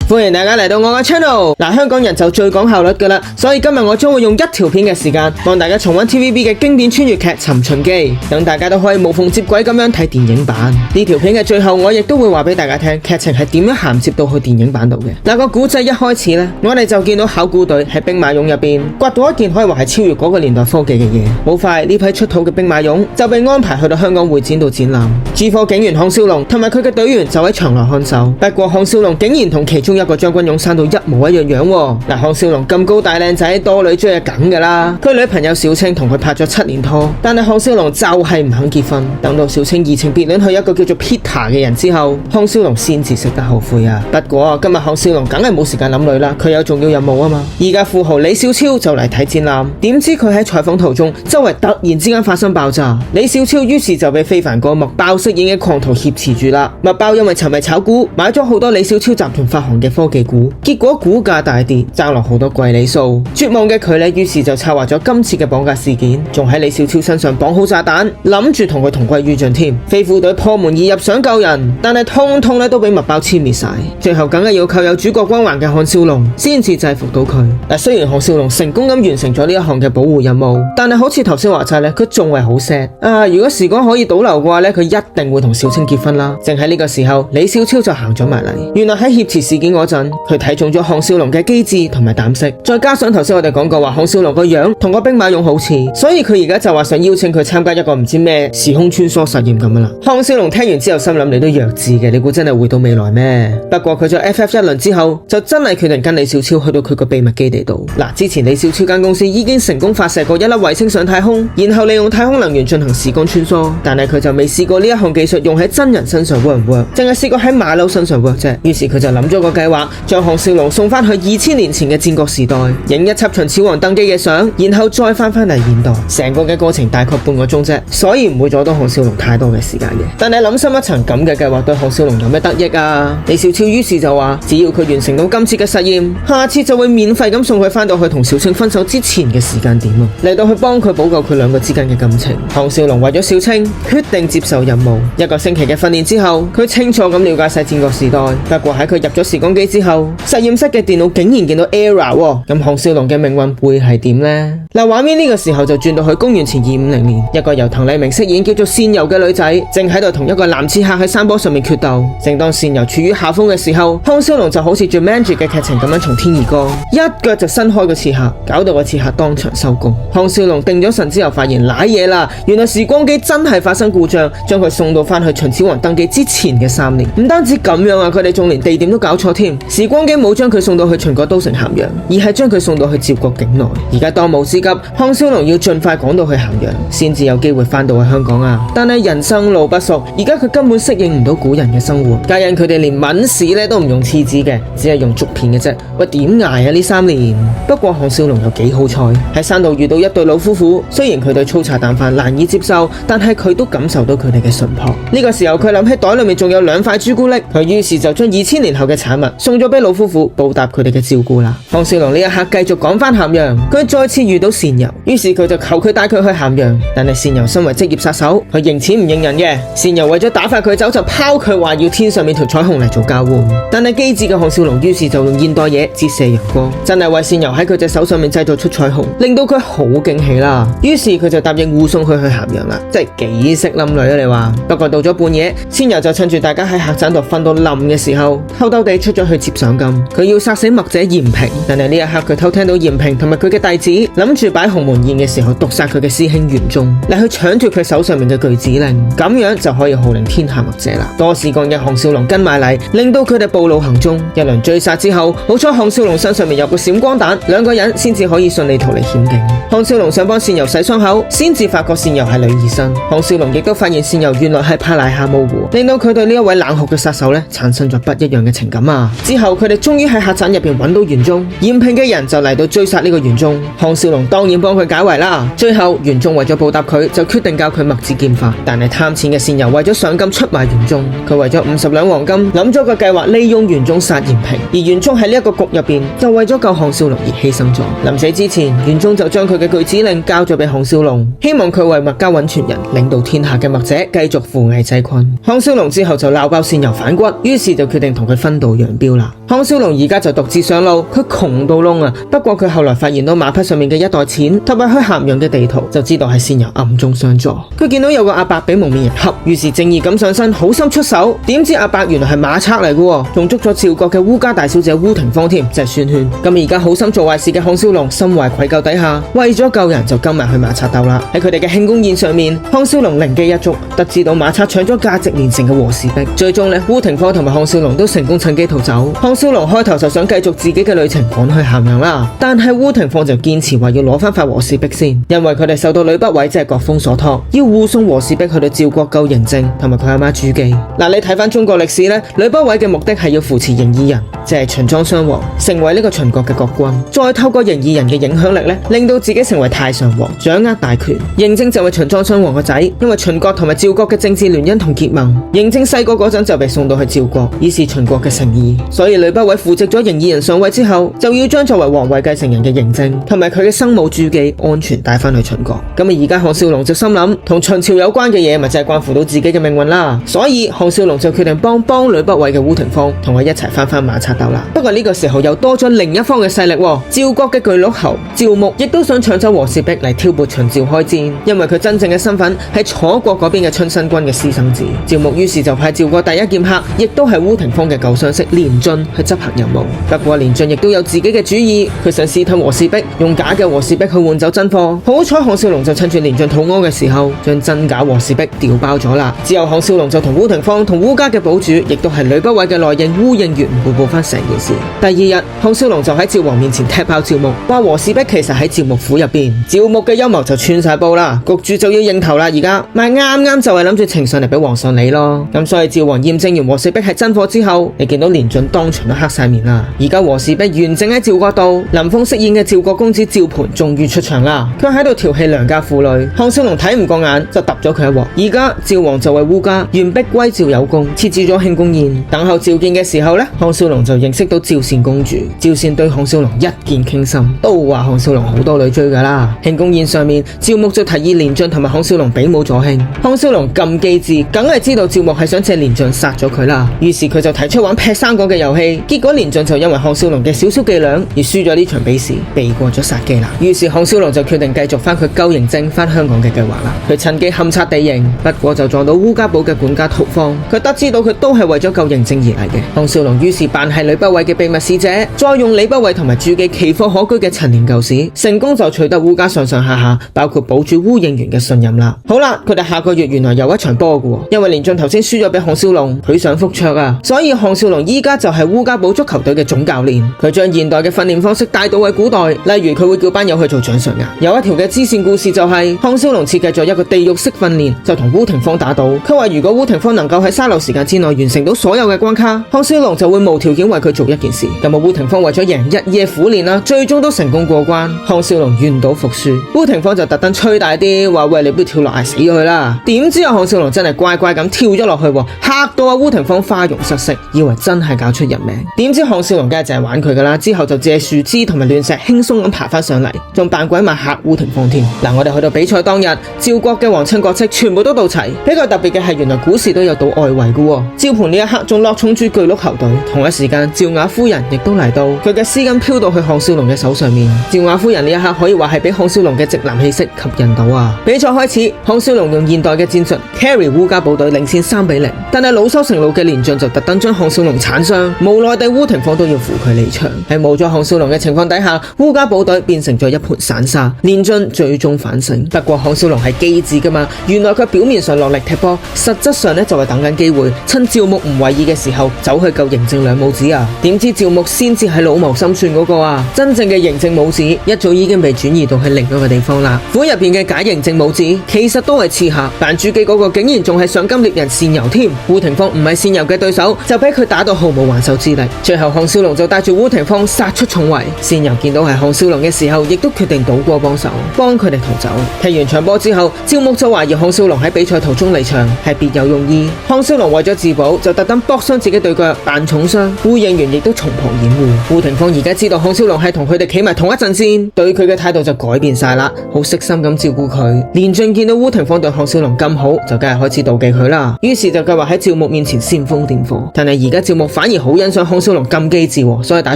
歡迎大家嚟到我嘅 channel。香港人就最講效率噶啦，所以今日我將會用一條片嘅時間幫大家重溫 TVB 嘅經典穿越劇《尋秦記》，等大家都可以無縫接軌咁樣睇電影版。呢條片嘅最後，我亦都會話俾大家聽劇情係點樣銜接到去電影版度嘅。個古仔一開始呢，我哋就見到考古隊喺兵馬俑入邊掘到一件可以話係超越嗰個年代科技嘅嘢。好快呢批出土嘅兵馬俑就被安排去到香港會展度展覽。駐科警員項少龍同埋佢嘅隊員就喺場內看守。不過項少龍竟然同其中一個將軍俑生到一模一樣喎。項少龍咁高大靚仔，多女追係梗噶啦。佢女朋友小青同佢拍咗7年拖，但係項少龍就係唔肯結婚。等到小青移情別戀去一個叫做 Peter 嘅人之後，項少龍先至識得後悔啊。不過今日項少龍梗係冇時間諗女啦，佢有重要任務啊嘛。而家富豪李小超就嚟睇展覽，點知佢喺採訪途中周圍突然之間發生爆炸，李小超於是就俾非凡哥麥包飾演嘅狂徒挾持住啦。麥包因為沉迷炒股，買咗好多李小超集團發行嘅科技股，結果股價大跌，爭落好多貴利數。絕望嘅佢呢，於是就策劃咗今次嘅綁架事件，仲喺李小超身上綁好炸彈，諗住同佢同歸於盡添。飛虎隊破門而入想救人，但係通通咧都俾麥包殲滅晒。最後梗係要靠有主角光環嘅項少龍先至制服到佢。雖然項少龍成功咁完成咗呢一項嘅保護任務，但係好似頭先話齋咧，佢仲係好 sad 啊！如果時光可以倒流嘅話咧，佢一定會同小青結婚啦。正喺呢個時候，李小超就行咗埋嚟。原來喺挾持事件嗰陣，佢睇中咗項少龍嘅機智同埋膽識，再加上頭先我哋講過話項少龍個樣同個兵馬俑好似，所以佢而家就話想邀請佢參加一個唔知咩時空穿梭實驗咁樣啦。項少龍聽完之後心諗，你都弱智嘅，你估真係回到未來咩？不過佢在 FF 一輪之後就真係決定跟李小超去到佢個秘密基地度。之前李小超間公司已經成功發射過一粒衛星上太空，然後利用太空能源進行時光穿梭，但係佢就未試過呢一項技術用喺真人身上 work 唔 work， 淨係試過喺馬騮身上 work 啫。於是佢就諗咗個計劃，將項少龍送翻去2000年前嘅戰國時代，影一輯秦始皇登基嘅相，然後再翻嚟現代。成個嘅過程大概半個鐘啫，所以唔會阻到項少龍太多嘅時間嘅。但係諗深一層，咁嘅計劃對項少龍有咩得益啊？李小超於是就話，只要佢完成到今次嘅實驗，下次就會免費咁送佢翻到去同小青分手之前嘅時間點啊，嚟到去幫佢補救佢兩個之間嘅感情。項少龍為咗小青，決定接受任務。1個星期嘅訓練之後，佢清楚咁了解晒戰國時代。不過喺佢入咗時光機之後，實驗室嘅電腦竟然見到 error，咁項少龍嘅命運會係點呢？畫面呢個時候就轉到去公元前250年，一個由滕麗明飾演叫做善柔嘅女仔，正喺度同一個男刺客喺山坡上面決鬥。正當善柔處於下風嘅時候，項少龍就好似 Jumanji 嘅劇情咁樣從天而降，一腳就伸開個刺客，搞到個刺客當場收工。項少龍定咗神之後發現瀨嘢啦，原來時光機真係發生故障，將佢送到翻去秦始皇登基之前嘅3年。唔單止咁樣啊，佢哋仲連地點都搞錯添。時光機冇將佢送到去秦國都城咸陽，而係將佢送到去趙國境內。而家當務之急，項少龍要盡快趕到去咸陽，先至有機會翻到去香港啊！但係人生路不熟，而家佢根本適應唔到古人嘅生活。家人佢哋連抿屎咧都唔用廁紙嘅，只係用竹片嘅啫。喂，點捱啊呢3年？不過項少龍又幾好彩，喺山度遇到一對老夫婦。雖然佢對粗茶淡飯難以接受，但係佢都感受到佢哋嘅淳樸。呢個時候佢諗起袋裏面仲有2塊朱古力，佢於是就將2000年後嘅產物送咗俾老夫婦，報答佢哋嘅照顧啦。項少龍呢一刻繼續趕翻咸陽，佢再次遇到善柔，於是佢就求佢帶佢去咸陽。但係善柔身為職業殺手，佢認錢唔認人嘅。善柔為咗打發佢走，就拋佢話要天上面條彩虹嚟做交換。但係機智嘅項少龍於是就用現代嘢折射陽光，真係為善柔喺佢隻手上面製造出彩虹，令到佢好驚喜啦。於是佢就答應護送佢去咸陽啦，即係幾識冧女啊你話？不過到咗半夜，善柔就趁住大家喺客棧度瞓到冧嘅時候，偷偷地出咗去接賞金。佢要殺死墨者嚴平，但係呢一刻佢偷聽到嚴平同埋佢嘅弟子諗住擺鴻門宴嘅時候毒殺佢嘅師兄袁忠，嚟去搶奪佢手上面嘅巨子令，咁樣就可以號令天下墨者啦。多事幹嘅項少龍跟埋嚟，令到佢哋暴露行蹤。一輪追殺之後，好彩項少龍身上面有個閃光彈，2個人先至可以順利逃離險境。項少龍想幫善柔洗傷口，先至發覺善柔係女醫生。項少龍亦都發現善柔原來係帕賴夏模糊，令到佢對呢一位冷酷嘅殺手產生咗不一樣嘅情感啊！之後佢哋終於喺客棧入邊揾到袁忠，嚴平嘅人就嚟到追殺呢個袁忠。項少龍當然幫佢解圍啦。最後袁忠為咗報答佢，就決定教佢墨子劍法。但係貪錢嘅善柔為咗賞金出賣袁忠，佢為咗50兩黃金諗咗個計劃，利用袁忠殺嚴平。而袁忠喺呢一個局入邊，就為咗救項少龍而犧牲咗。臨死之前，袁忠就將佢嘅巨子令交咗俾項少龍，希望佢為墨家揾傳人，領導天下嘅墨者繼續扶危濟困。項少龍之後就鬧爆善柔反骨，於是就決定同佢分道揚標啦。項少龍而家就獨自上路，佢窮到窿啊！不過佢後來發現到馬匹上面嘅一袋錢同埋去咸陽嘅地圖，就知道係仙遊暗中相助。佢見到有個阿伯俾蒙面人恰，於是正義咁上身，好心出手。點知阿伯原來係馬賊嚟嘅，仲捉咗趙國嘅烏家大小姐烏廷芳添，即係孫權。咁而家好心做壞事嘅項少龍心懷愧疚底下，為咗救人就跟埋去馬賊鬥啦。喺佢哋嘅慶功宴上面，項少龍靈機一觸，得知到馬賊搶咗價值連城嘅和氏璧。最終呢，烏廷芳同埋項少龍都成功趁機逃走。項少龍開頭就想繼續自己嘅旅程趕去咸陽啦，但係烏廷芳就堅持話要攞翻塊和氏璧先，因為佢哋受到呂不韋即係國風所託，要護送和氏璧去到趙國救嬴政同埋佢阿媽朱姬。嗱，你睇翻中國歷史呢，呂不韋嘅目的係要扶持嬴異人，即係秦莊襄王，成為呢個秦國嘅國君，再透過嬴異人嘅影響力呢，令到自己成為太上皇，掌握大權。嬴政就係秦莊襄王個仔，因為秦國同埋趙國嘅政治聯姻同結盟，嬴政細個嗰陣就被送到去趙國，以示秦國嘅誠意。所以呂不韋扶植咗嬴異人上位之後，就要將作為皇位繼承人嘅嬴政同埋佢嘅生母朱姬安全帶翻去秦國。咁啊，而家項少龍就心諗，同秦朝有關嘅嘢，咪就係關乎到自己嘅命運啦。所以項少龍就決定幫呂不韋嘅烏廷芳同佢一齊翻馬賊鬥啦。不過呢個時候又多咗另一方嘅勢力，趙國嘅巨鹿侯趙牧亦都想搶走和氏璧嚟挑撥秦趙開戰，因為佢真正嘅身份係楚國嗰邊嘅春申君嘅私生子。趙牧於是就派趙國第一劍客，亦都係烏廷芳嘅舊相識連晉去執行任務。不過連晉亦都有自己嘅主意，佢想私吞和氏璧，用假嘅和氏璧去換走真貨。好彩項少龍就趁住連晉肚屙嘅時候，將真假和氏璧調包咗啦。之後項少龍就同烏廷芳同烏家嘅堡主，亦都係呂不韋嘅內應烏應元匯報翻成件事。第二日，項少龍就喺趙王面前踢爆趙牧，話和氏璧其實喺趙牧府入邊。趙牧嘅陰謀就穿晒煲啦，焗住就要認頭啦。而家咪啱啱就係諗住呈上嚟俾皇上你咯。咁所以趙王驗證完和氏璧係真貨之後，你見到連晉當場都黑晒面啦。而家和氏璧完整喺趙國度，林峰飾演嘅趙國公子趙盤終於出場啦。佢喺度調戲良家婦女，項少龍睇唔過眼就揼咗佢一鑊。而家趙王就為烏家完璧歸趙有功，設置咗慶功宴。等候召見嘅時候呢，項少龍就認識到趙善公主。趙善對項少龍一見傾心，都話項少龍好多女追噶啦。慶功宴上面，趙牧就提議連晉同埋項少龍比武助興。項少龍咁機智，梗係知道趙牧係想借連晉殺咗佢啦。於是佢就提出玩劈生果嘅遊戲。結果連晉就因為項少龍嘅少少伎倆而輸咗呢場比試，避過咗殺機啦。於是項少龍就決定繼續翻佢救嬴政翻香港嘅計劃啦。佢趁機勘察地形，不過就撞到烏家堡嘅管家屠方。佢得知到佢都係為咗救嬴政而嚟嘅。項少龍於是扮係呂不韋嘅秘密使者，再用呂不韋同埋朱姬奇貨可居嘅陳年舊史，成功就取得烏家上上下下，包括堡主烏應元嘅信任啦。好啦，佢哋下個月原來有一場波嘅，因為連晉頭先輸咗俾項少龍，佢想復卓啊，所以項少龍依家就係烏家堡足球隊嘅總教練。佢將現代嘅訓練方式帶到去古代，例如佢會叫班友去做掌上壓。有一條嘅支線故事就係項少龍設計咗一個地獄式訓練，就同烏廷芳打賭。佢話如果烏廷芳能夠喺沙漏時間之內完成到所有嘅關卡，項少龍就會無條件為佢做一件事。咁烏廷芳為咗贏日夜苦練啦，最終都成功過關。項少龍願賭服輸，烏廷芳就特登吹大啲，話喂，你不如跳落崖死咗佢啦。點知項少龍真係乖乖咁跳咗落去，嚇到烏廷芳花容失色，以為真係搞出人命。點知項少龍梗係淨係玩佢噶啦，之後就借樹枝同埋亂石輕鬆咁爬翻上嚟，仲扮鬼馬嚇烏廷芳添。嗱，我哋去到比賽當日，趙國嘅皇親國戚全部都到齊。比較特別嘅係，原來古時都有賭外圍嘅。趙盤呢一刻仲落重注巨鹿侯隊，同一時間趙雅夫人亦都嚟到，佢嘅絲巾飄到去項少龍嘅手上面。趙雅夫人呢一刻可以話係俾項少龍嘅直男氣息吸引到啊！比賽開始，項少龍用現代嘅戰術 carry 烏家堡隊領先3-0，但係惱羞成怒嘅連晉就特登將項少龍鏟傷，無奈地烏廷芳都要扶佢離場。喺冇咗項少龍嘅情況底下，烏家堡隊變成咗一盤散沙，連晉最終反勝。不過項少龍係機智噶嘛，原來佢表面上落力踢波，實質上呢就係等緊機會，趁趙牧唔為意嘅時候走去救嬴政兩母子啊！點知趙牧先至係老謀深算嗰個啊！真正嘅嬴政母子一早已經被轉移到去另一個地方啦。府入邊嘅假嬴政母子其實都係刺客，扮朱姬嗰個竟然仲係賞金獵人單游添。烏廷芳唔係單游嘅對手，就俾佢打到毫無還手之力。最後項少龍就帶住烏廷芳殺出重圍。單游見到係項少龍嘅時候，亦都決定倒戈幫手，幫佢哋逃走。踢完場波之後，趙牧就懷疑項少龍喺比賽途中離場係別有用意。項少龍為咗自保，就特登搏傷自己對腳，扮重傷。烏應元亦都從旁掩護。烏廷芳而家知道項少龍係同佢哋企埋同一陣線，對佢嘅態度就改變晒啦，好悉心咁照顧佢。連晉見到烏廷芳對項少龍咁好，就梗係開始妒忌佢啦。於是就計劃喺趙牧面前煽風點火。但係而家趙牧反反而好欣賞項少龍咁機智，所以打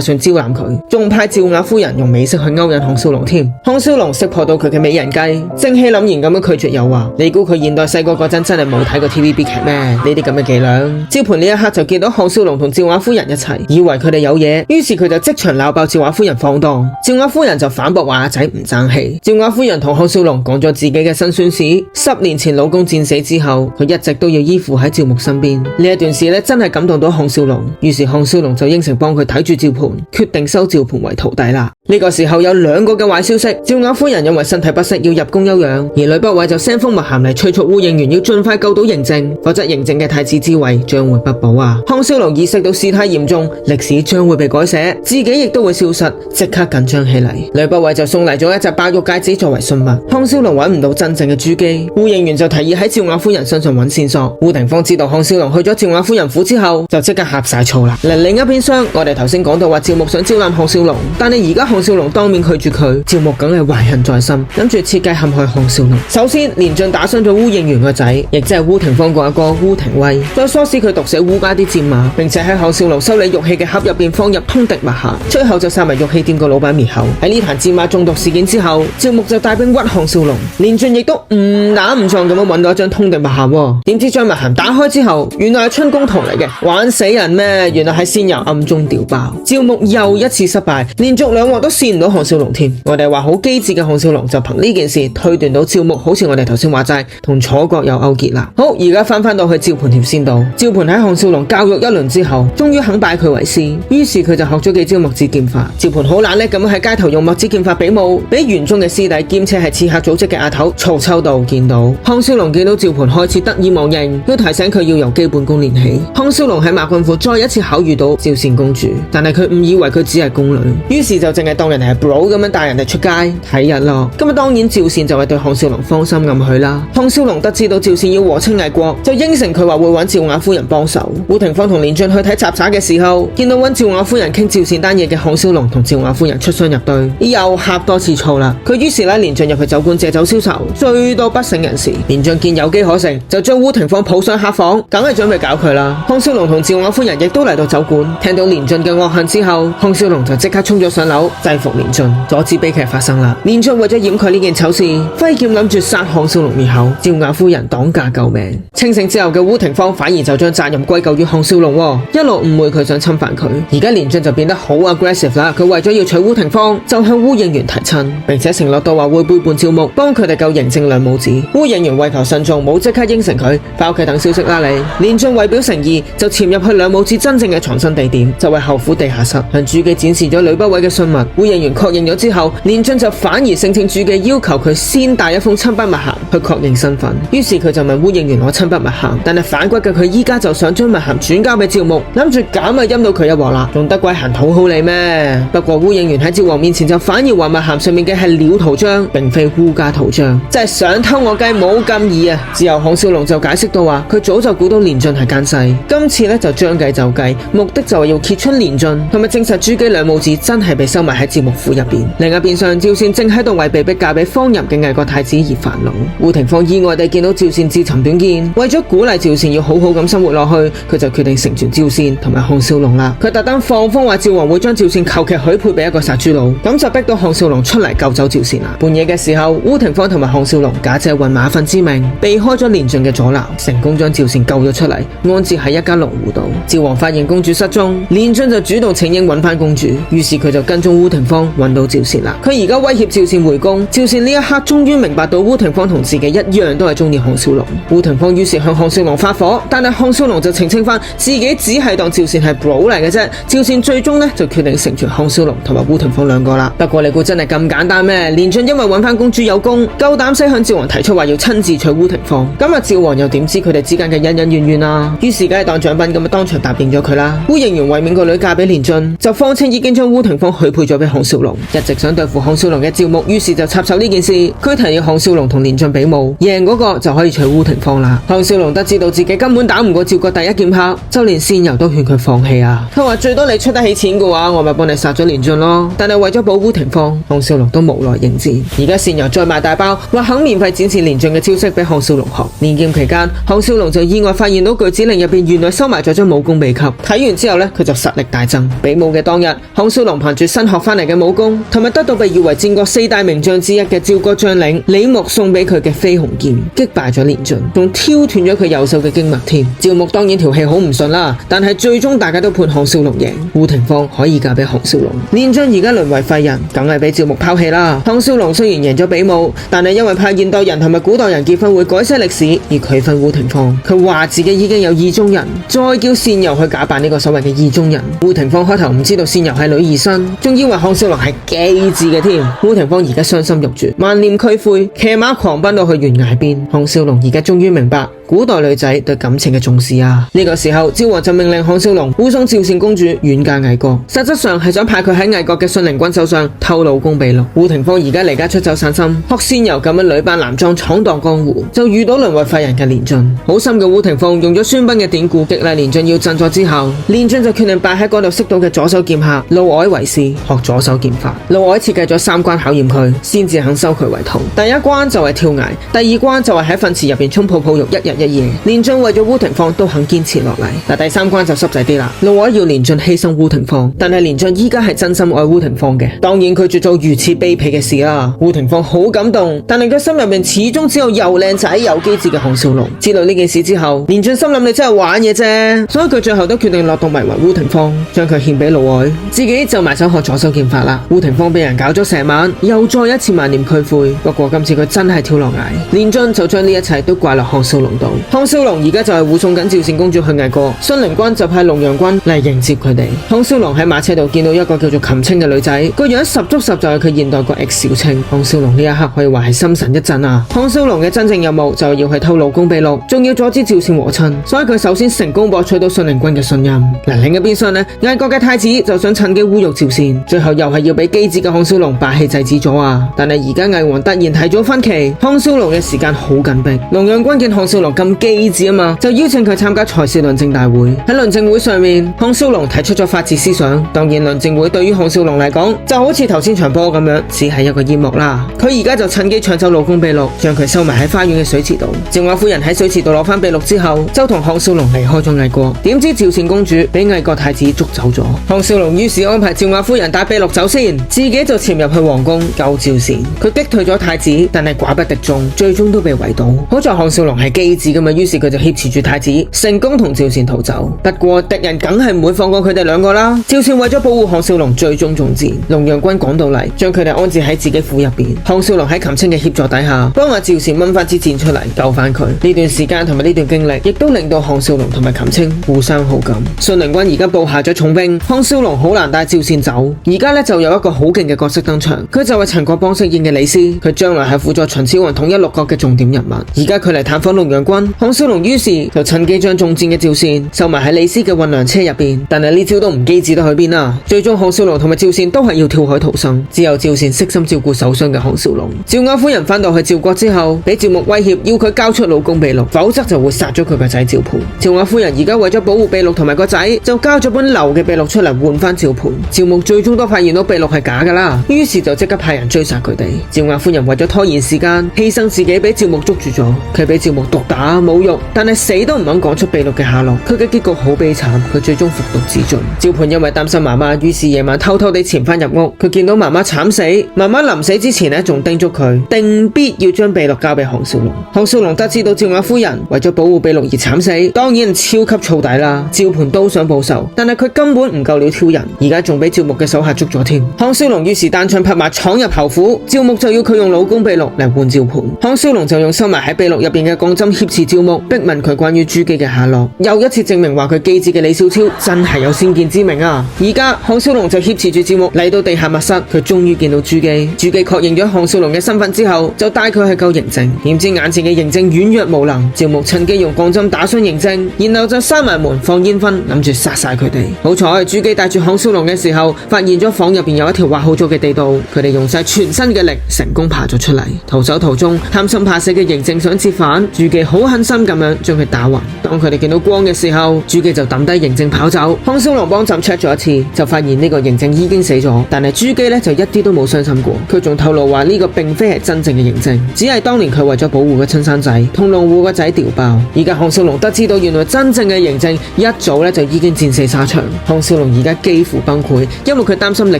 算招攬佢，仲派趙雅夫人用美色去勾引項少龍添。項少龍識破到佢嘅美人計，正氣凜然咁樣拒絕誘惑。你估佢現代細個嗰陣真係冇睇過 TVB 劇咩？呢啲咁嘅伎倆。趙盤呢一刻就見到項少龍同趙雅夫人一齊，以為佢哋有嘢，於是佢就即場鬧爆趙雅夫人放蕩。趙雅夫人就反駁話阿仔唔爭氣。趙雅夫人同項少龍講咗自己嘅辛酸史，10年前老公戰死之後，佢一直都要依附喺趙牧身邊。呢一段事咧真係感動到項少龍，於是項少龍就應承幫佢睇住趙盤，決定收趙盤為徒弟啦。呢個時候有2個嘅壞消息，趙雅夫人因為身體不適要入宮休養，而呂不韋就聲風密函嚟催促烏應元要盡快救到嬴政，否則嬴政嘅太子之位將會不保啊！項少龍意識到事態嚴重，歷史將會被改寫，自己亦都會消失，即刻緊張起嚟。呂不韋就送嚟咗一隻白玉戒指作為信物。項少龍揾唔到真正嘅朱姬，烏應元就提議喺趙雅夫人身上揾線索。烏廷芳知道項少龍去咗趙雅夫人府之後，就即刻呷晒醋啦。另一邊廂，我哋頭先講到話趙牧想招攬項少龍，但係而家項少龍當面拒絕佢，趙牧梗係懷恨在心，諗住設計陷害項少龍。首先，連晉打傷咗烏應元個仔，亦即係烏廷芳個阿哥烏廷威，再唆使佢毒死烏家啲戰馬，並且喺項少龍修理玉器嘅盒入邊放入通敵密函，最後就殺埋玉器店個老闆滅口。喺呢壇戰馬中毒事件之後，趙牧就帶兵屈項少龍，連晉亦都誤打誤撞咁樣揾到一張通敵密函，點知將密函打開之後，原來係春宮圖嚟嘅，玩死人咩？原來係先由暗中調包。趙牧又一次失敗，連續2鑊都試唔到項少龍添。我哋話好機智嘅項少龍就憑呢件事推斷到趙牧好似我哋頭先話齋同楚國有勾結啦。好，而家翻到去趙盤條線度，趙盤喺項少龍教育一輪之後，終於肯拜佢為師，於是佢就學咗幾招墨子劍法。趙盤好懶叻咁喺街頭用墨子劍法比武，俾袁中嘅師弟兼且係刺客組織嘅阿頭曹秋道見到。項少龍見到趙盤開始得意忘形，要提醒佢要由基本功練起。項少龍喺馬郡府再一次巧遇到趙善公主，但係佢誤以為佢只係宮女，於是就淨係當人哋係 bro 咁樣帶人哋出街睇日落。咁當然趙善就係對項少龍芳心暗許啦。項少龍得知到趙善要和親魏國，就應承佢話會揾趙雅夫人幫手。烏廷芳同連晉去睇雜耍嘅時候，見到揾趙雅夫人傾趙善單嘢嘅項少龍同趙雅夫人出雙入對，又呷多次醋啦。佢於是連晉入去酒館借酒消愁，最多不省人事。連晉見有機可乘，就將烏廷芳抱上客房，梗係準備搞佢啦。項少龍同趙雅夫人亦都嚟到酒館，聽到連晉嘅惡行之後，項少龍就即刻衝咗上樓制服連晉，阻止悲劇發生啦。連晉為咗掩蓋呢件醜事，揮劍諗住殺項少龍滅口，趙雅夫人擋駕救命。清醒之後嘅烏廷芳反而就將責任歸咎於項少龍，一路誤會佢想侵犯佢。而家連晉就變得好 aggressive 啦，佢為咗要娶烏廷芳，就向烏應元提親，並且承諾到話會背叛趙牧，幫佢哋救嬴政兩母子。烏應元為求慎重，冇即刻應承佢，翻屋企等消息啦你。連晉為表誠意，就潛入去兩母子真正嘅藏身地點，就為後府地下室向朱姬展示咗呂不韋嘅信物。烏應元確認咗之後，連晉就反而聲稱朱姬要求佢先帶一封親筆密函去確認身份，於是佢就問烏應元攞親筆密函，但係反骨嘅佢依家就想將密函轉交俾趙牧，諗住咁啊陰到佢一鑊啦，仲得鬼閒討好你咩？不過烏應元喺趙王面前就反而話密函上面嘅係鳥圖章，並非烏家圖章，真係想偷我雞冇咁易啊！之後項少龍就解釋到話，佢早就估到連晉係奸細，今次咧就將計就計，目的就係要揭穿連晉，同埋證實朱姬兩母子真係被收埋喺趙牧府入邊。另一邊上，趙善正喺度為被逼嫁俾荒淫嘅魏國太子而煩惱。烏廷芳意外地見到趙善自尋短見，為咗鼓勵趙善要好好咁生活落去，佢就決定成全趙善同埋項少龍啦。佢特登放風話趙王會將趙善求其許配俾一個殺豬佬，咁就逼到項少龍出嚟救走趙善啦。半夜嘅時候，烏廷芳同埋項少龍假借混馬糞之命，避開咗連晉嘅阻撓，成功將趙善救咗出嚟，安置喺一間農戶度。趙王發現公主失蹤，連晉就主動請纓揾翻公主，於是佢就跟蹤烏廷芳揾到趙善啦。佢而家威脅趙善回宮，趙善呢一刻終於明白到烏廷芳同自己一樣都係中意項少龍。烏廷芳於是向項少龍發火，但係項少龍就澄清翻自己只係當趙善係 bro 嚟嘅啫。趙善最終就決定成全項少龍同埋烏廷芳兩個啦。不過你估真係咁簡單咩？連晉因為揾翻公主有功，夠膽死向趙王提出話要親自娶烏廷芳。咁趙王又點知佢哋之間嘅恩恩怨怨啊？於是梗係當獎品咁當場答應咗佢啦。烏應元為免個女嫁俾連晉，就謊稱已經將烏廷芳許配咗俾俾項少龍。一直想對付項少龍嘅趙牧於是就插手呢件事，佢提議項少龍同連晉比武，贏嗰個就可以娶烏廷芳啦。項少龍得知道自己根本打唔過趙國第一劍客，就連仙游都勸佢放棄啊。佢話最多你出得起錢嘅話，我咪幫你殺咗連晉咯。但係為咗保烏廷芳，項少龍都無奈應戰。而家仙游再賣大包，話肯免費展示連晉嘅招式俾項少龍學。練劍期間，項少龍就意外發現到巨子陵入邊原來收埋咗張武功秘笈。睇完之後呢，佢就實力大增。比武嘅當日，項少龍憑住新學翻嚟嘅武功，同埋得到被譽為戰國4大名將之一嘅趙國將領李牧送俾佢嘅飛鴻劍，擊敗咗連晉，仲挑斷咗佢右手嘅經脈添。趙牧當然條氣好唔順啦，但係最終大家都判項少龍贏，烏廷芳可以嫁俾項少龍。連晉而家淪為廢人，梗係俾趙牧拋棄啦。項少龍雖然贏咗比武，但係因為怕現代人同埋古代人結婚會改寫歷史，而拒婚烏廷芳。佢話自己已經有意中人，再叫仙游去假扮呢個所謂嘅意中人。烏廷芳開頭唔知道仙游係女兒身，仲以為項少龍係機智嘅添。烏廷芳而家傷心欲絕，萬念俱灰，騎馬狂奔到去懸崖邊。項少龍而家終於明白古代女仔對感情嘅重視啊！呢個時候，趙王就命令項少龍護送趙善公主遠嫁魏國，實質上係想派佢喺魏國嘅信陵君手上偷老公秘錄。烏廷芳而家離家出走散心，學仙游咁樣女扮男裝闖蕩江湖，就遇到淪為廢人嘅連晉。好心嘅烏廷芳用咗孫臏嘅典故激勵連晉要振作之後，連晉就決定拜喺嗰度識到嘅左手劍客嫪毐為師，學左手劍法。嫪毐設計咗3關考驗佢，先至肯收佢為徒。第一關就係跳崖，第二關就係喺糞池入邊沖泡泡浴1日1夜。連晉為咗烏廷芳都肯堅持落嚟。第3關就濕滯啲啦，嫪毐要連晉犧牲烏廷芳，但係連晉依家係真心愛烏廷芳嘅，當然拒絕做如此卑鄙嘅事啦。烏廷芳好感動，但係佢心入面始終只有又靚仔又機智嘅項少龍。知道呢件事之後，連晉心諗你真係玩嘢啫，所以佢最後都決定落毒迷暈烏廷芳，將佢獻俾嫪毐，自己就埋手學左手劍法啦。烏廷芳俾人搞咗成晚，又再一次萬念俱灰。不過今次佢真係跳落崖，連晉就將呢一切都怪落項少龍度。項少龍而家就係護送緊趙善公主去魏國，信陵君就派龍陽君嚟迎接佢哋。項少龍喺馬車度見到一個叫做秦青嘅女仔，個樣十足十就係佢現代國 X 小青。項少龍呢一刻可以話係心神一震啊！項少龍嘅真正任務就係要去偷老公秘錄，仲要阻止趙善和親，所以佢首先成功博取到信陵君嘅信任。另一邊廂呢，魏國嘅太子就想趁機侮辱趙善，最後又係要俾機智嘅項少龍霸氣制止咗啊！但係而家魏王突然提咗分歧，項少龍嘅時間好緊迫，龍陽君見項少龍咁機智啊嘛，就邀請佢參加才是論政大會。喺論政會上面，項少龍提出咗法治思想，當然論政會對於項少龍嚟講就好似頭先場波咁樣，只係一個煙幕啦。佢而家就趁機搶走老公秘錄，將佢收埋喺花園嘅水池度。趙雅夫人喺水池度攞翻秘錄之後，就同項少龍離開咗魏國。點知趙善公主俾魏國太子捉走咗，項少龍於是安排趙雅夫人帶秘錄走先，自己就潛入去皇宮救趙善。佢擊退咗太子，但係寡不敵眾，最終都被圍堵。好在項少龍係機智噶嘛，於是佢就挾持住太子，成功同趙善逃走。不過敵人梗係唔會放過佢哋兩個啦。趙善為咗保護項少龍，最終中箭。龍陽君趕到嚟，將佢哋安置喺自己府入邊。項少龍喺秦青嘅協助底下，幫阿趙善掹翻支箭出嚟救翻佢。呢段時間同埋呢段經歷，亦都令到項少龍同埋秦青互相好感。信陵君而家布下咗重兵，項少龍好難帶趙善走。而家咧就有一個好勁嘅角色登場，佢就係陳國邦飾演嘅李斯，佢將來係輔助秦始皇統一六國嘅重點人物。而家佢嚟探訪龍陽君，項少龍於是就趁機將中箭嘅趙善收埋喺李斯嘅運糧車入邊。但係呢招都唔機智得去邊啊！最終項少龍同埋趙善都係要跳海逃生，只有趙善悉心照顧受傷嘅項少龍。趙雅夫人翻到去趙國之後，俾趙牧威脅要佢交出老公秘錄，否則就會殺咗佢個仔趙盤。趙雅夫人而家為咗保護秘錄同埋個仔，就交咗本流嘅秘錄出嚟換翻趙盤。趙牧最終都發現到秘錄係假噶啦，於是就即刻派人追殺佢哋。趙雅夫人為咗拖延時間，犧牲自己俾趙牧捉住咗，佢俾趙牧毒打侮辱，但係死都唔肯講出秘錄嘅下落。佢嘅結局好悲慘，佢最終服毒自盡。趙盤因為擔心媽媽，於是夜晚偷偷地潛翻入屋。佢見到媽媽慘死，媽媽臨死之前呢，仲叮囑佢定必要將秘錄交俾項少龍。項少龍得知到趙雅夫人為咗保護秘錄而慘死，當然超級燥底啦。趙盤都想報仇，但係佢根本唔夠料挑人，而家仲俾趙牧嘅手下捉咗添。項少龍於是單槍匹馬闖入侯府，趙牧就要佢用老公秘錄嚟換趙盤。項少龍就用收埋喺秘錄入邊嘅鋼針挾持趙牧，逼問佢關於朱姬嘅下落，又一次證明話佢機智嘅李少超真係有先見之明啊！而家項少龍就挾持住趙牧嚟到地下密室，佢終於見到朱姬。朱姬確認咗項少龍嘅身份之後，就帶佢去救嬴政。點知眼前嘅嬴政軟弱無能，趙牧趁機用鋼針打傷嬴政，然後就閂埋門放煙燻，諗住殺晒佢哋。好彩朱姬帶住項少龍嘅時候，發現咗咗房入邊有一條挖好咗嘅地道，佢哋用晒全身嘅力成功爬咗出嚟。逃走途中，貪生怕死嘅嬴政想折返，朱姬好狠心咁樣將佢打暈。當佢哋見到光嘅時候，朱姬就抌低嬴政跑走。項少龍幫朕 check 咗一次，就發現呢個嬴政已經死咗，但係朱姬呢就一啲都冇傷心過。佢仲透露話呢個並非係真正嘅嬴政，只係當年佢為咗保護個親生仔同龍戶個仔掉包。而家項少龍得知到原來真正嘅嬴政一早呢就已經戰死沙場。項少龍而家幾乎崩潰，因為佢擔心歷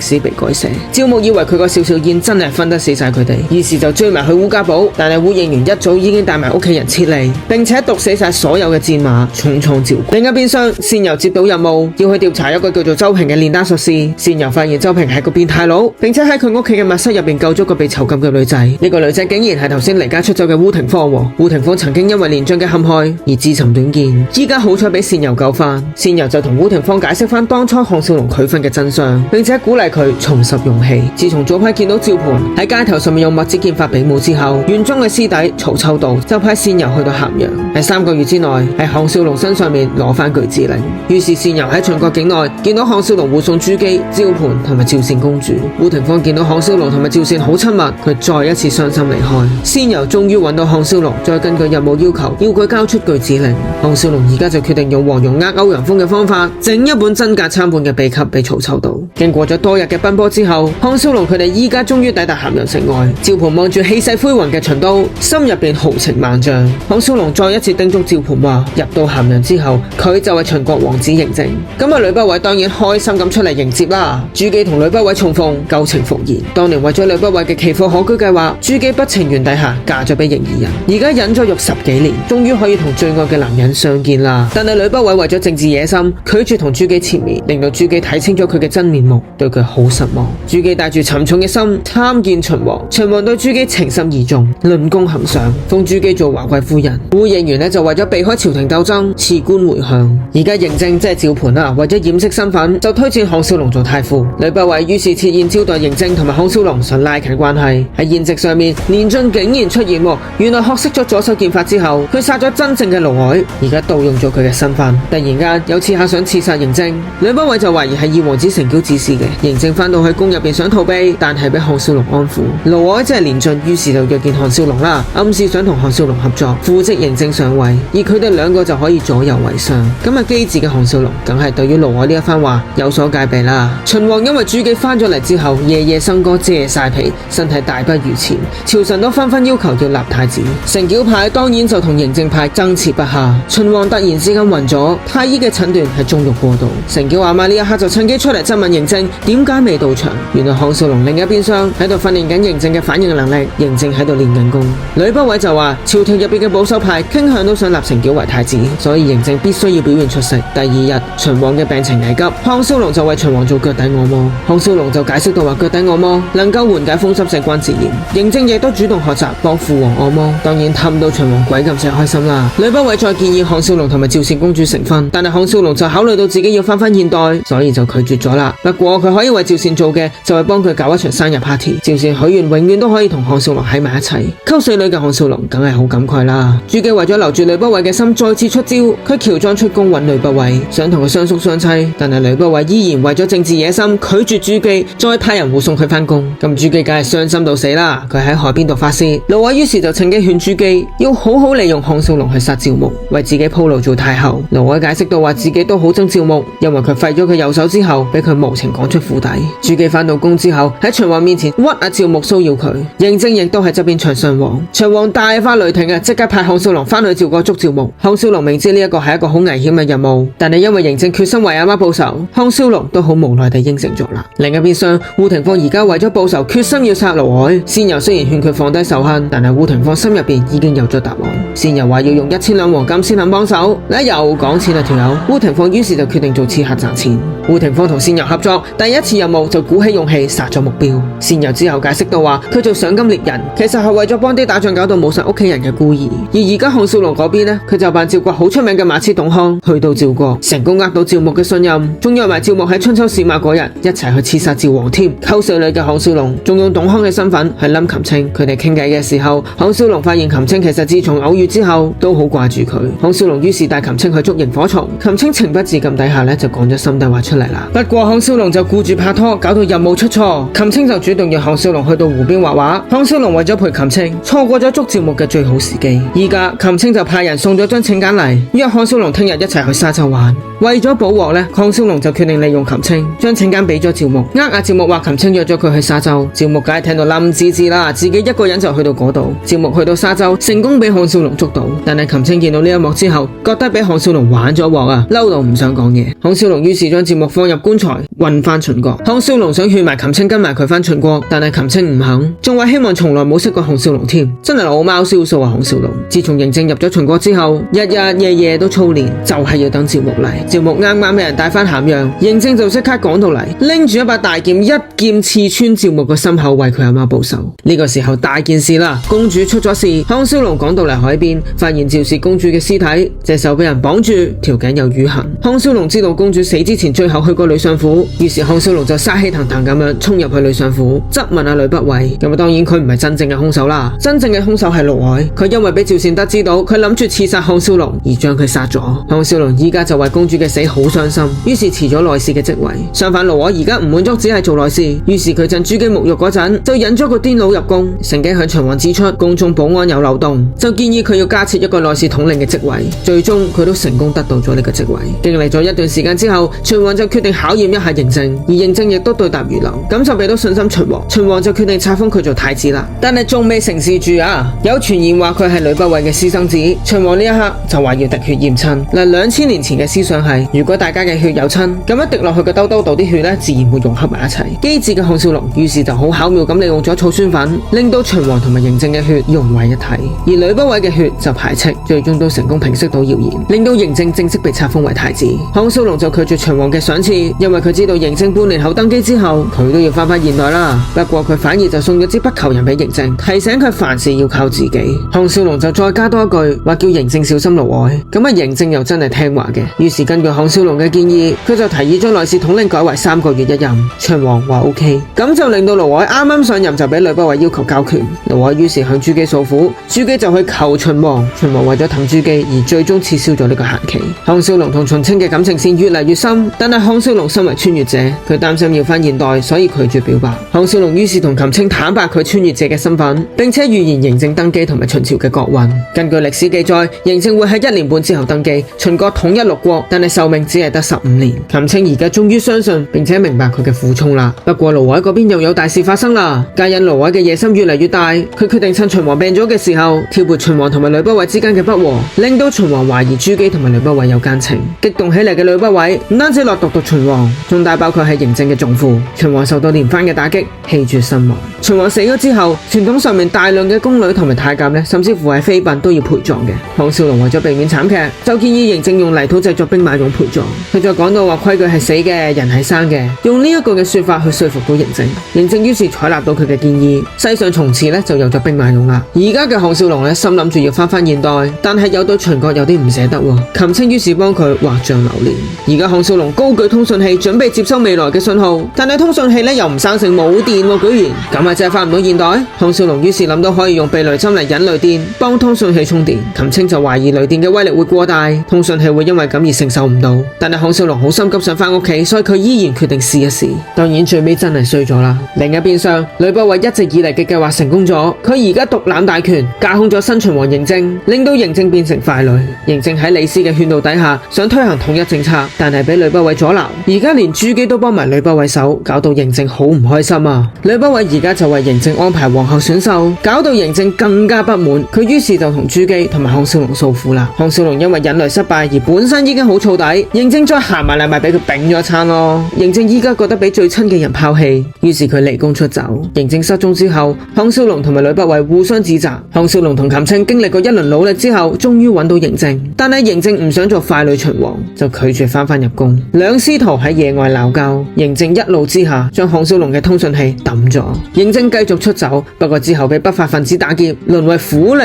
史被改寫。趙牧以為佢個少少燕真係分得死晒佢哋，於是就追埋去烏家堡，但係烏應元一早已經帶埋屋企人撤離，並且毒死晒所有嘅戰馬，重創趙國。另一邊廂，善柔接到任務，要去調查一個叫做周平嘅煉丹術士。善柔發現周平係個變態佬，並且喺佢屋企嘅密室入邊救咗個被囚禁嘅女仔。呢個女仔竟然係頭先離家出走嘅烏廷芳。烏廷芳曾經因為連將嘅陷害而自尋短見，依家好彩俾善柔救翻。善柔就同烏廷芳解釋翻當初項少龍拒婚嘅真相，並且鼓勵佢重拾勇氣。自從早批見到趙盤喺街頭上面用墨子劍法比武之後，院中嘅師弟曹秋道就派善柔去到咸陽，喺3個月之內喺項少龍身上面攞翻巨子令。於是善柔喺秦國境內見到項少龍護送朱姬、趙盤同埋趙善公主。烏廷芳見到項少龍同埋趙善好親密，佢再一次傷心離開。善柔終於揾到項少龍，再根據任務要求，要佢交出巨子令。項少龍而家就決定用黃蓉呃歐陽鋒嘅方法，整一本真假參半嘅秘笈俾曹秋道。經過咗多日嘅奔波之後，項少龍佢哋依家終於抵達咸陽城外。趙盤望住氣勢恢宏嘅秦都，心入邊豪情萬丈。項少龍再一次叮囑趙盤話，入到咸陽之後，佢就係秦國王子嬴政。咁呂不韋當然開心咁出嚟迎接啦。朱姬同呂不韋重逢，舊情復燃。當年為咗呂不韋嘅奇貨可居計劃，朱姬不情願底下嫁咗俾嬴異人。而家忍咗獄10幾年，終於可以同最愛嘅男人相見啦。但係呂不韋為咗政治野心，拒絕同朱姬纏綿，令到朱姬睇清咗佢嘅真面目，對佢好失望。朱姬帶住沉重嘅心參見秦王，秦王對朱姬情深意重，論功行賞，封朱姬做華貴夫人。烏應元呢就為咗避開朝廷鬥爭，辭官回鄉。而家嬴政即係趙盤啦，為咗掩飾身份，就推薦項少龍做太傅。呂不韋於是設宴招待嬴政同埋項少龍，想拉近關係。喺宴席上面，連晉竟然出現，原來學識咗左手劍法之後，佢殺咗真正嘅嫪毐，而家盜用咗佢嘅身份。突然間有刺客想刺殺嬴政，呂不韋就懷疑係二王子成蟜指示嘅。嬴政翻到去宮入邊想逃避，但係俾項少龍安撫。嫪毐即係連晉，於是就約見項少龍啦，暗示想同項少龍合作，扶植嬴政上位，而佢哋兩個就可以左右為相。咁啊機智嘅項少龍梗係對於嫪毐呢一番話有所戒備啦。秦王因為朱姬翻咗嚟之後，夜夜笙歌謝晒皮，身體大不如前，朝臣都紛紛要求要立太子。成蟜派當然就同嬴政派爭持不下。秦王突然之間暈咗，太醫嘅診斷係中毒過度。成蟜阿媽呢一刻就趁機出嚟質問嬴政點解未到場。原來項少龍另一邊廂喺度訓練緊嬴政嘅反應能力，嬴政喺度練緊功。呂不韋就話朝廷入邊嘅保守派傾向都想立成蟜為太子，所以嬴政必須要表現出色。第二日秦王嘅病情危急，項少龍就為秦王做腳底按摩。項少龍就解釋到話腳底按摩能夠緩解風濕性關節炎，嬴政亦都主動學習幫父王按摩，當然氹到秦王鬼咁死開心啦。呂不韋再建議項少龍同埋趙善公主成婚，但係項少龍就考慮到自己要翻現代，所以就拒絕咗啦。不過佢可以為趙善做嘅就係幫佢搞一場生日 party， 趙善許願永遠都可以同項少龍喺埋一齊。溝水女嘅項少龍梗係好感慨啦。朱姬為咗留住呂不韋嘅心，再次出招，佢喬裝出宮揾呂不韋，想同佢相宿相棲，但係呂不韋依然為咗政治野心拒絕朱姬，再派人護送佢翻宮。咁朱姬梗係傷心到死啦，佢喺海邊度發洩。嫪毐於是就趁機勸朱姬要好好利用項少龍去殺趙牧，為自己鋪路做太后。嫪毐解釋到話自己都好憎趙牧，因為佢廢咗佢右手之後，俾佢無情趕出府邸。朱姬翻到宮之後喺秦王面前屈趙牧騷擾佢，嬴政亦都喺側邊唱雙簧。秦王大發雷霆啊，即刻派項少龍翻去趙國捉趙牧。項少龍明知呢一個係一個好危險嘅任務，但係因為嬴政決心為阿媽報仇，項少龍都好無奈地應承咗啦。另一邊廂，烏廷芳而家為咗報仇，決心要殺嫪毐。善柔雖然勸佢放低仇恨，但係烏廷芳心入邊已經有咗答案。善柔話要用1000兩黃金先肯幫手，嗱又講錢啊條友。烏廷芳於是就決定做刺客賺錢。烏廷芳同善柔合作，第一次任務就鼓起勇氣殺咗目標。善柔之後解釋到話，佢做賞金獵人，其實係為咗幫啲打仗搞到冇晒屋企人嘅孤兒。而家項少龍嗰邊呢，佢就扮趙國好出名嘅馬痴董康，去到趙國，成功呃到趙牧嘅信任，仲約埋趙牧喺春秋試馬嗰日一齊去刺殺趙王添。溝水女嘅項少龍仲用董康嘅身份去冧擒青，佢哋傾偈嘅時候，項少龍發現擒青其實自從偶遇之後都好掛住佢。項少龍於是帶擒青去捉螢火蟲，擒青情不自禁底下呢就講咗心底話出嚟啦。不過項少龍就顧住拍拖，搞到任務出錯，琴青就主動約項少龍去到湖邊畫畫。項少龍為咗陪琴青，錯過咗捉趙牧嘅最好時機。依家琴青就派人送咗張請柬嚟，約項少龍聽日一齊去沙洲玩。為咗補鑊呢，項少龍就決定利用琴青，將請柬俾咗趙牧，趙牧話琴青約咗佢去沙洲。趙牧梗係聽到冧滋滋啦，自己一個人就去到嗰度。趙牧去到沙洲，成功俾項少龍捉到，但係琴青見到呢一幕之後，覺得俾項少龍玩咗鑊啊，嬲到唔想講嘢。項少龍於是將趙牧放入棺材，運翻秦國。項少龍想勸埋琴青跟埋佢翻秦國，但係琴青唔肯，仲話希望從來冇識過項少龍添，真係老貓燒數啊！項少龍自從嬴政入咗秦國之後，日日夜夜都操練，就係要等趙牧嚟。趙牧啱啱俾人帶翻咸陽，嬴政就即刻趕到嚟，拎住一把大劍，一劍刺穿趙牧個心口，為佢阿媽報仇。呢個時候大件事啦，公主出咗事。項少龍趕到嚟海邊，發現趙氏公主嘅屍體，隻手俾人綁住，條頸有瘀痕。項少龍知道公主死之前最後去過呂相府，於是項少龍就殺氣騰騰咁樣衝入去呂相府，質問阿呂不韋。咁當然佢唔係真正嘅兇手啦，真正嘅兇手係盧靄。佢因為俾趙善德知道佢諗住刺殺項少龍，而將佢殺咗。項少龍依家就為公主嘅死好傷心，於是辭咗內侍嘅職位。相反，盧靄而家唔滿足只係做內侍，於是佢趁朱姬沐浴嗰陣就引咗個癲佬入宮，乘機向秦王指出宮中保安有漏洞，就建議佢要加設一個內侍統領嘅職位。最終佢都成功得到咗呢個職位。經歷咗一段時間之後，秦王就決定考驗一下嬴政，而嬴政亦都對答如流，咁就俾到信心秦王。秦王就決定冊封佢做太子啦。但係仲未成事住啊，有傳言話佢係呂不韋嘅私生子。秦王呢一刻就話要滴血驗親。2000年前嘅思想係，如果大家嘅血有親，咁一滴落去嘅兜兜度啲血呢，自然會融合埋一齊。機智嘅項少龍於是就好巧妙咁利用咗醋酸粉，令到秦王同埋嬴政嘅血融為一體，而呂不韋嘅血就排斥，最終都成功平息到謠言，令到嬴政正式被冊封為太子。項少龍就拒絕秦王嘅賞賜，因為佢知道嬴政半年後登基之後，佢都要翻返現代啦。不過佢反而就送咗支不求人俾嬴政，提醒佢凡事要靠自己。項少龍就再加多一句，話叫嬴政小心盧靄。咁啊，嬴政又真係聽話嘅，於是根據項少龍嘅建議，佢就提議將內侍統領改為3個月一任。秦王話 OK， 咁就令到盧靄啱啱上任就俾呂不韋要求交權。盧靄於是向朱姬訴苦，朱姬就去求秦王，秦王為咗氹朱姬而最終撤銷咗呢個限期。項少龍同秦青嘅感情線越嚟越深，但係項少龍身為穿越者，佢擔心要翻現代，所以拒絕表白。項少龍於是同秦青坦白佢穿越者嘅身份，並且預言嬴政登基同埋秦朝嘅國運。根據歷史記載，嬴政會喺1年半之後登基，秦國統一6國，但係壽命只係得15年。秦青而家終於相信並且明白佢嘅苦衷啦。不過盧靄嗰邊又有大事發生啦，皆因盧靄嘅野心越嚟越大，佢決定趁秦王病咗嘅時候，挑撥秦王同埋呂不韋之間嘅不和，令到秦王懷疑朱姬同埋呂不韋有奸情。激動起嚟嘅呂不韋唔單止落毒秦王，仲大爆佢係嬴政嘅重父。秦王受到連番嘅打擊，氣絕身亡。秦王死咗之後，傳統上面大量嘅宮女同埋太監甚至乎係妃嬪都要陪葬嘅。項少龍為咗避免慘劇，就建議嬴政用泥土製作兵馬俑陪葬。佢再講到話規矩係死嘅，人係生嘅，用呢一個嘅說法去說服到嬴政。嬴政於是採納到佢嘅建議，世上從此就有咗兵馬俑啦。而家嘅項少龍心諗住要翻現代，但係又對秦國有啲唔捨得。秦青於是幫佢畫像留念。而家項少龍高舉通訊器，準備接收未來嘅信號，但係通訊器又唔生性冇電喎，居然咁咪真係翻唔到現代。項少龍於是諗到可以用避雷針嚟引雷電，幫通訊器充電。秦青就懷疑雷電嘅威力會過大，通訊器會因為咁而承受唔到。但係項少龍好心急想翻屋企，所以佢依然決定試一試。當然最尾真係衰咗啦。另一邊上，呂不韋一直以嚟嘅計劃成功咗，佢而家獨攬大權，架空咗新秦王嬴政，令到嬴政變成傀儡。嬴政喺李斯嘅勸導底下，想推行統一政策，但係俾呂不韋阻撓。而家連朱姬都幫埋呂不韋手，搞到嬴政好唔開心啊！呂不韋而家就為嬴政安排皇后選秀，搞到嬴政更加不滿。佢於是就同朱姬同埋項少龍訴苦啦。項少龍因為引雷失敗而本身已經好燥底，嬴政再行埋嚟咪俾佢丙咗一餐咯。嬴政依家覺得俾最親嘅人拋棄，於是佢離宮出走。嬴政失蹤之後，項少龍同埋呂不韋互相指責。項少龍同秦青經歷過一輪努力之後，終於揾到嬴政，但係嬴政唔想做傀儡秦王，就拒絕翻入宮。兩師徒喺野外鬧交，嬴政一怒之下將項少龍嘅通訊器抌咗。嬴政繼續出走，不過之後被不法分子打劫，淪為苦力。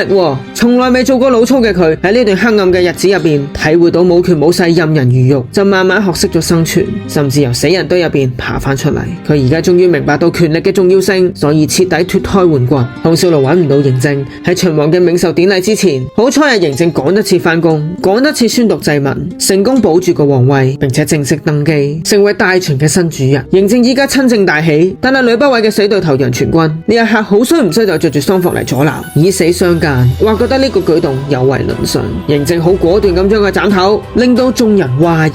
從來未做過老粗嘅佢喺呢段黑暗嘅日子入邊，體會到冇權冇勢任人魚肉，就慢慢學識咗生存，甚至由死人堆入邊爬翻出嚟。佢而家終於明白到權力嘅重要性，所以徹底脫胎換骨。項少龍揾唔到嬴政，喺秦王嘅冥壽典禮之前，好彩係嬴政趕得切翻宮，趕得切宣讀祭文，成功保住個皇位，並且正式登基，成為大秦場嘅新主人。嬴政依家親政大起，但係呂不韋嘅死對頭楊全軍呢一刻好衰唔衰就着住喪服嚟阻撓，以死相間，話覺得呢個舉動有違倫常。嬴政好果斷咁將佢斬頭，令到眾人嘩然。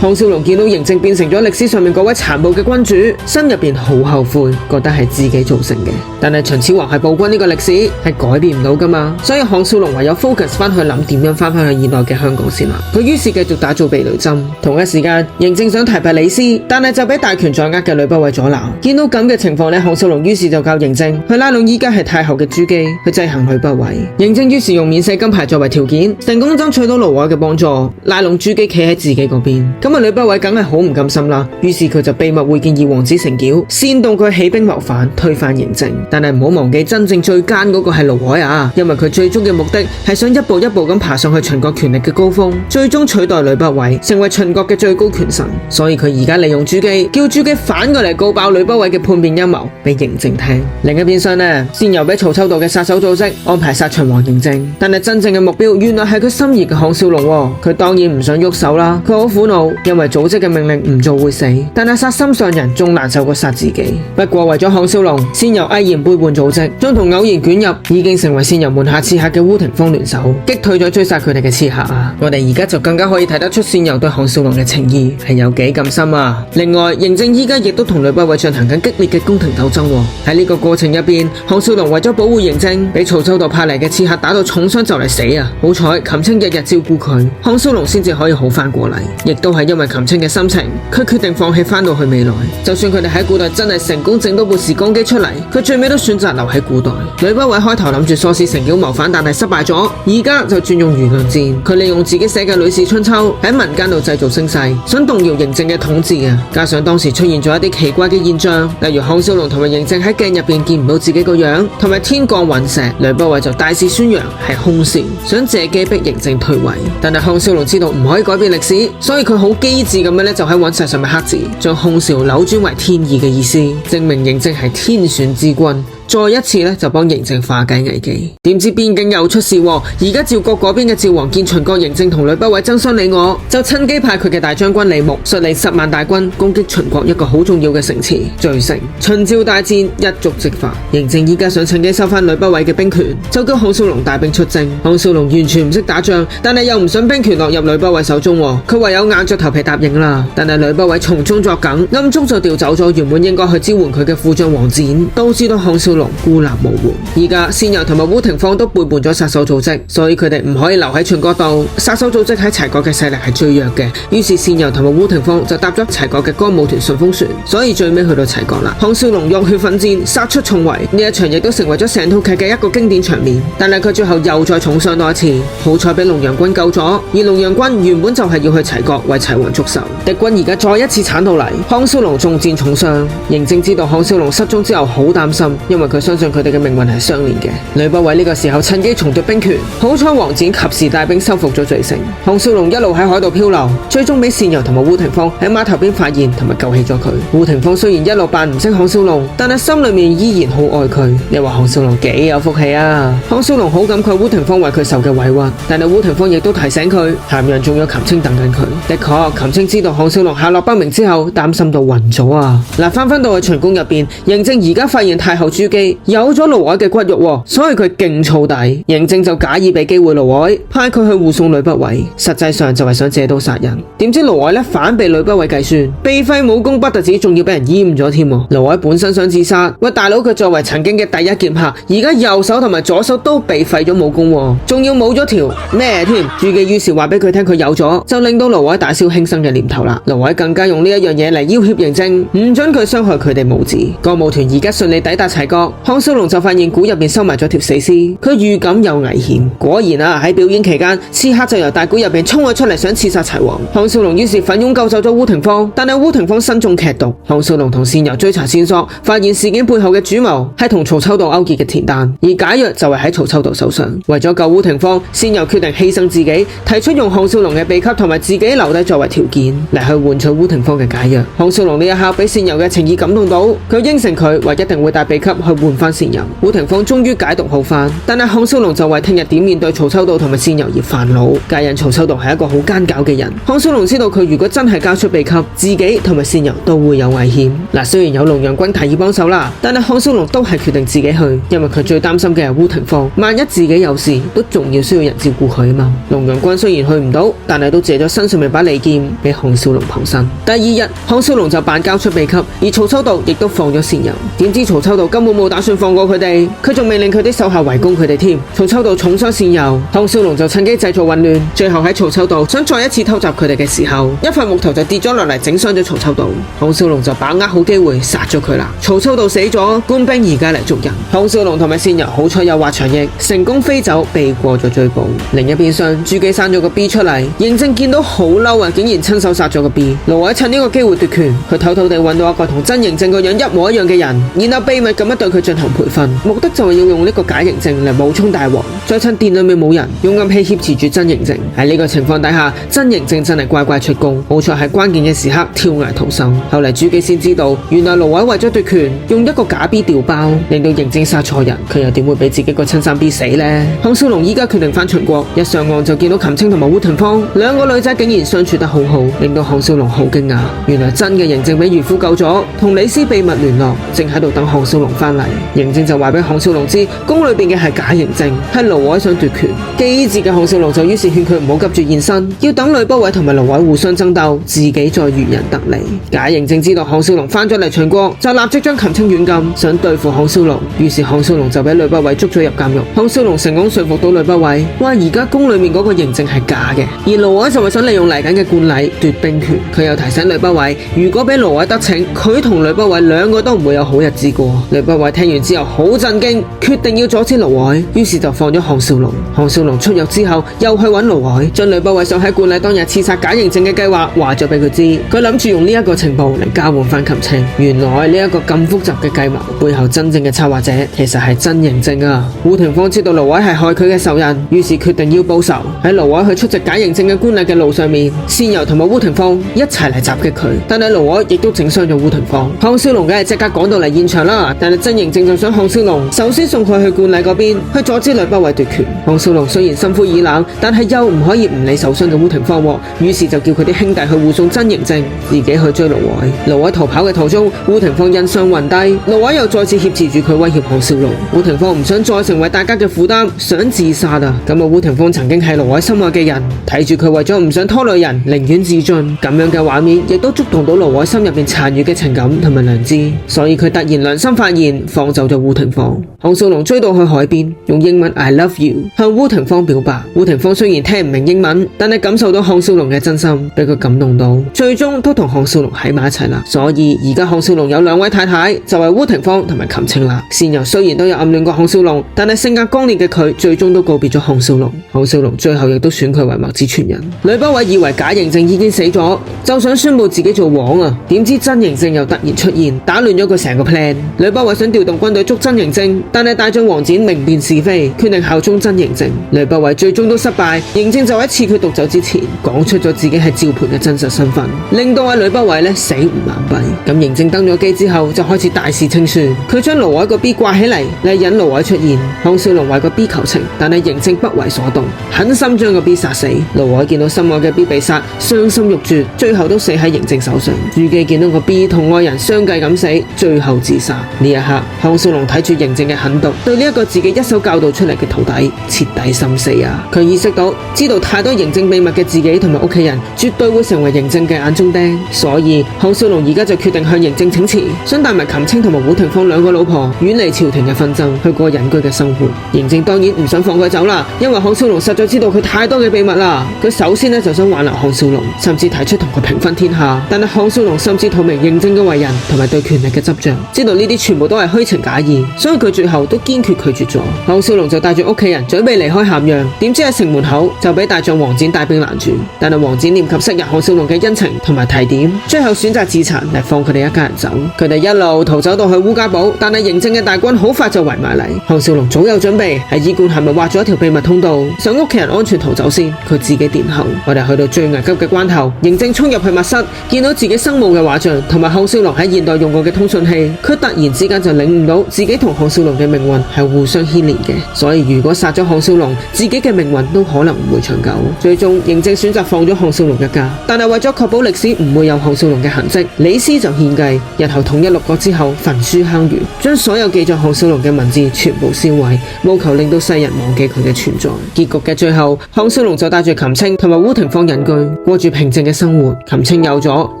項少龍見到嬴政變成咗歷史上面嗰位殘暴嘅君主，心入邊好後悔，覺得係自己造成嘅。但係秦始皇係暴君呢個歷史係改變唔到噶嘛，所以項少龍唯有 focus 翻去諗點樣翻去現代嘅香港先啦。佢於是繼續打造避雷針。同一時間，嬴政想提拔李斯，但係就俾大權在握嘅呂不韋阻撓。見到咁嘅情況呢，項少龍於是就教嬴政去拉攏依家係太后嘅朱姬去制衡呂不韋。嬴政於是用免死金牌作為條件，成功爭取到盧瑋嘅幫助，拉攏朱姬企喺自己嗰邊。咁啊，呂不韋梗係好唔甘心啦，於是佢就秘密會見二王子成繳，煽動佢起兵謀反，推翻嬴政。但係唔好忘記，真正最奸嗰個係盧瑋啊，因為佢最終嘅目的係想一步一步咁爬上去秦國權力嘅高峰，最終取代呂不韋，成為秦國嘅最高權臣。所以佢而家利用朱姬，叫朱姬反過嚟告爆呂不韋嘅叛變陰謀俾嬴政聽。另一邊廂呢，先由俾曹秋道嘅殺手組織安排殺秦王嬴政，但係真正嘅目標原來係佢心儀嘅項少龍喎。佢當然唔想喐手啦，佢好苦惱，因為組織嘅命令唔做會死，但係殺心上人仲難受過殺自己。不過為咗項少龍，先由毅然背叛組織，將同偶然捲入已經成為先由門下刺客嘅烏廷芳聯手，擊退咗追殺佢哋嘅刺客啊！我哋而家就更加可以睇得出先由對項少龍嘅情義係有幾咁深啊！另外，嬴政依家亦都同呂不韋進行緊激烈嘅宮廷鬥爭喎。喺呢個過程入邊，項少龍為咗保護嬴政，俾曹秋道派嚟嘅刺客打到重傷就嚟死啊！好彩擒青日日照顧佢，項少龍先至可以好翻過嚟。亦都係因為擒青嘅心情，佢決定放棄翻到去未來。就算佢哋喺古代真係成功整到部時光機出嚟，佢最尾都選擇留喺古代。呂不韋開頭諗住唆使成繳謀反，但係失敗咗，而家就轉用輿論戰。佢利用自己寫嘅《呂氏春秋》喺民間度製造聲勢，想動搖嬴政嘅統治啊！加上當時出現咗一啲奇怪嘅現象，例如項少龍同埋嬴政喺鏡入邊見唔到自己個樣，同埋天降隕石，呂不韋就大肆宣揚係空笑，想借機逼嬴政退位。但係項少龍知道唔可以改變歷史，所以佢好機智咁樣咧，就喺隕石上面刻字，將空笑扭轉為天意嘅意思，證明嬴政係天選之君。再一次咧就幫嬴政化解危機，點知邊境又出事喎！而家趙國嗰邊嘅趙王見秦國嬴政同呂不韋爭相你我，就趁機派佢嘅大將軍李牧率領10萬大軍攻擊秦國一個好重要嘅城池遂城。秦趙大戰一觸即發，嬴政依家想趁機收翻呂不韋嘅兵權，就叫項少龍帶兵出征。項少龍完全唔識打仗，但係又唔想兵權落入呂不韋手中，佢唯有硬着頭皮答應啦。但係呂不韋從中作梗，暗中就調走咗原本應該去支援佢嘅副將王翦，導致到項少龍孤立無援。而家先由同埋烏廷芳都背叛咗殺手組織，所以佢哋唔可以留喺秦國度。殺手組織喺齊國嘅勢力係最弱嘅，於是先由同埋烏廷芳就搭咗齊國嘅歌舞團順風船，所以最尾去到齊國啦。項少龍浴血奮戰，殺出重圍，呢一場亦都成為咗成套劇嘅一個經典場面。但係佢最後又再重傷多一次，好彩俾龍陽君救咗。而龍陽君原本就係要去齊國為齊王祝壽，敵軍而家再一次鏟到嚟，項少龍中箭重傷。嬴政知道項少龍失蹤之後好擔心，因為佢相信佢哋嘅命運係相連嘅。呂不韋呢個時候趁機重奪兵權，好彩王翦及時帶兵收復咗遂城。項少龍一路喺海度漂流，最終俾單游同埋烏廷芳喺碼頭邊發現同埋救起咗佢。烏廷芳雖然一路扮唔識項少龍，但係心裏面依然好愛佢。你話項少龍幾有福氣啊？項少龍好感慨烏廷芳為佢受嘅委屈，但係烏廷芳亦都提醒佢，咸陽仲有擒青等緊佢。的確，擒青知道項少龍下落不明之後，擔心到暈咗啊！嗱，翻到去秦宮入邊，嬴政而家發現太后朱姬有咗盧瑋嘅骨肉，所以佢勁燥底。嬴政就假意俾機會盧瑋，派佢去護送呂不韋，實際上就係想借刀殺人。點知盧瑋反被呂不韋計算，被廢武功不特止，仲要俾人閹咗添。盧瑋本身想自殺，喂大佬，佢作為曾經嘅第一劍客，而家右手同埋左手都被廢咗武功，仲要冇咗條咩添？朱姬於是話俾佢聽佢有咗，就令到盧瑋打消輕生嘅念頭啦。盧瑋更加用呢一樣嘢嚟要挾嬴政，唔准佢傷害佢哋母子。歌舞團而家順利抵達齊國，項少龍就發現鼓入邊收埋咗條死屍，佢預感有危險。果然啊，喺表演期間，刺客就由大鼓入邊衝咗出嚟，想刺殺齊王。項少龍於是奮勇救走咗烏廷芳，但係烏廷芳身中劇毒。項少龍同單游追查線索，發現事件背後嘅主謀係同曹秋道勾結嘅田丹，而解藥就係喺曹秋道手上。為咗救烏廷芳，單游決定犧牲自己，提出用項少龍嘅秘笈同埋自己留低作為條件嚟去換取烏廷芳嘅解藥。項少龍呢一刻俾單游嘅情意感動到，佢應承佢話一定會帶秘笈去去換翻善友。烏廷芳終於解毒好翻，但係項少龍就為聽日點面對曹秋道同埋善友而煩惱。皆因曹秋道係一個好奸狡嘅人，項少龍知道佢如果真係交出秘笈，自己同埋善友都會有危險。雖然有龍陽君提議幫手啦，但係項少龍都係決定自己去，因為佢最擔心嘅係烏廷芳，萬一自己有事，都仲要需要人照顧佢啊嘛。龍陽君雖然去唔到，但係都借咗身上面把利劍俾項少龍傍身。第二日，項少龍就扮交出秘笈，而曹秋道亦都放咗善友。點知曹秋道根本冇打算放過佢哋，佢仲命令佢啲手下圍攻佢哋添。曹秋道重傷善友，項少龍就趁機製造混亂，最後喺曹秋道想再一次偷襲佢哋嘅時候，一塊木頭就跌咗落嚟，整傷咗曹秋道。項少龍就把握好機會殺咗佢啦。曹秋道死咗，官兵而家嚟捉人。項少龍同埋善友好彩有滑翔翼，成功飛走，避過咗追捕。另一邊廂，朱姬生咗個 B 出嚟，嬴政見到好嬲啊，竟然親手殺咗個 B。盧偉趁呢個機會奪權，佢偷偷地揾到一個同真嬴政個樣一模一樣嘅人，然後秘密咁樣對佢進行培訓，目的就係要用呢個假嬴政嚟冒充大王，再趁殿裏面冇人，用暗器挾持住真嬴政。喺呢個情況底下，真嬴政真係乖乖出宮，好彩喺關鍵嘅時刻跳崖逃生。後嚟朱姬先知道，原來盧偉為咗奪權，用一個假 B 調包，令到嬴政殺錯人，佢又點會俾自己個親生 B 死呢？項少龍依家決定翻秦國，一上岸就見到秦青同埋烏廷芳兩個女仔竟然相處得好好，令到項少龍好驚訝。原來真嘅嬴政俾漁夫救咗，同李斯秘密聯絡，正喺度等項少龍翻嚟。嬴政就話俾項少龍知，宮裏邊嘅係假嬴政，係盧偉想奪權。機智嘅項少龍就於是勸佢唔好急住現身，要等呂不韋同埋盧偉互相爭鬥，自己再漁人得利。假嬴政知道項少龍翻咗嚟秦國，就立即將秦青軟禁，想對付項少龍。於是項少龍就俾呂不韋捉咗入監獄。項少龍成功說服到呂不韋，話而家宮裏面嗰個嬴政係假嘅，而盧偉就係想利用嚟緊嘅冠禮奪兵權。佢又提醒呂不韋，如果俾盧偉得逞，佢同呂不韋兩個都唔會有好日子過。呂不韋聽完之後好震驚，決定要阻止盧偉，於是就放咗項少龍。項少龍出獄之後，又去揾盧偉，將呂不韋想喺冠禮當日刺殺假嬴政嘅計劃話咗俾佢知。佢諗住用呢一個情報嚟交換翻秦青。原來呢一個咁複雜嘅計謀背後真正嘅策劃者其實係真嬴政啊！烏廷芳知道盧偉係害佢嘅仇人，於是決定要報仇。喺盧偉去出席假嬴政嘅冠禮嘅路上面，善友同埋烏廷芳一齊嚟襲擊佢，但係盧偉亦都整傷咗烏廷芳。項少龍梗係即刻趕到嚟現場啦，但係真嬴政就想項少龍首先送佢去冠禮嗰邊，去阻止呂不韋奪權。項少龍雖然心灰意冷，但係又唔可以唔理受傷嘅烏廷芳，於是就叫佢啲兄弟去護送真嬴政，自己去追盧偉。盧偉逃跑嘅途中，烏廷芳因傷暈低，盧偉又再次挾持住佢威脅項少龍。烏廷芳唔想再成為大家嘅負擔，想自殺啊！咁烏廷芳曾經係盧偉心愛嘅人，睇住佢為咗唔想拖累人，寧願自盡，咁樣嘅畫面亦都觸動到盧偉心入邊殘餘嘅情感同埋良知，所以佢突然良心發現，放走咗烏廷芳。項少龍追到去海邊，用英文 I love you 向烏廷芳表白。烏廷芳雖然聽唔明英文，但係感受到項少龍嘅真心，俾佢感動到，最終都同項少龍喺埋一齊啦。所以而家項少龍有兩位太太，就係烏廷芳同埋秦青啦。善友雖然都有暗戀過項少龍，但係性格剛烈嘅佢，最終都告別咗項少龍。項少龍最後亦都選佢為墨子傳人。呂不韋以為假嬴政已經死咗，就想宣布自己做王啊！點知真嬴政又突然出現，打亂咗佢成個 plan。呂不韋想調動軍隊捉真嬴政，但係大將王翦明辨是非，決定效忠真嬴政。呂不韋最終都失敗，嬴政就喺賜佢毒酒之前，講出咗自己係趙盤嘅真實身份，令到呂不韋死唔眼閉。咁嬴政登咗基之後，就開始大肆清算，佢將盧偉個 B 掛起嚟引盧偉出現。項少龍為個 B 求情，但係嬴政不為所動，狠心將個 B 殺死。盧偉見到心愛嘅 B 被殺，傷心欲絕，最後都死喺嬴政手上。朱姬見到個 B 同愛人相繼咁死，最後自殺。呢一刻，項少龍睇住嬴政嘅狠毒，對呢一個自己一手教導出嚟嘅徒弟徹底心死啊！佢意識到，知道太多嬴政秘密嘅自己同埋屋企人，絕對會成為嬴政嘅眼中釘。所以項少龍而家就決定向嬴政請辭，想帶埋秦青同埋烏廷芳兩個老婆遠離朝廷嘅紛爭，去過隱居嘅生活。嬴政當然唔想放佢走啦，因為項少龍實在知道佢太多嘅秘密啦。佢首先就想挽留項少龍，甚至提出同佢平分天下。但係項少龍心知肚明嬴政嘅為人同埋對權力嘅執着，知道呢啲全部都係虛情假意，所以佢最後都堅決拒絕咗。項少龍就帶住屋企人準備離開咸陽，點知喺城門口就俾大將王翦帶兵攔住。但係王翦念及昔日項少龍嘅恩情同埋提點，最後選擇自殘嚟放佢哋一家人走。佢哋一路逃走到去烏家堡，但係嬴政嘅大軍好快就圍埋嚟。項少龍早有準備，喺衣冠係咪挖咗一條秘密通道，想屋企人安全逃走先，佢自己殿後。我哋去到最危急嘅關頭，嬴政衝入去密室，見到自己生母嘅畫像同埋項少龍喺現代用過嘅通訊器，佢突然之間就領領悟到自己同項少龍嘅命運係互相牽連嘅，所以如果殺咗項少龍，自己嘅命運都可能唔會長久。最終嬴政選擇放咗項少龍一家，但係為咗確保歷史唔會有項少龍嘅痕跡，李斯就獻計，日後統一六國之後焚書坑儒，將所有記載項少龍嘅文字全部燒毀，務求令到世人忘記佢嘅存在。結局嘅最後，項少龍就帶住秦青同埋烏廷芳隱居，過住平靜嘅生活。秦青有咗，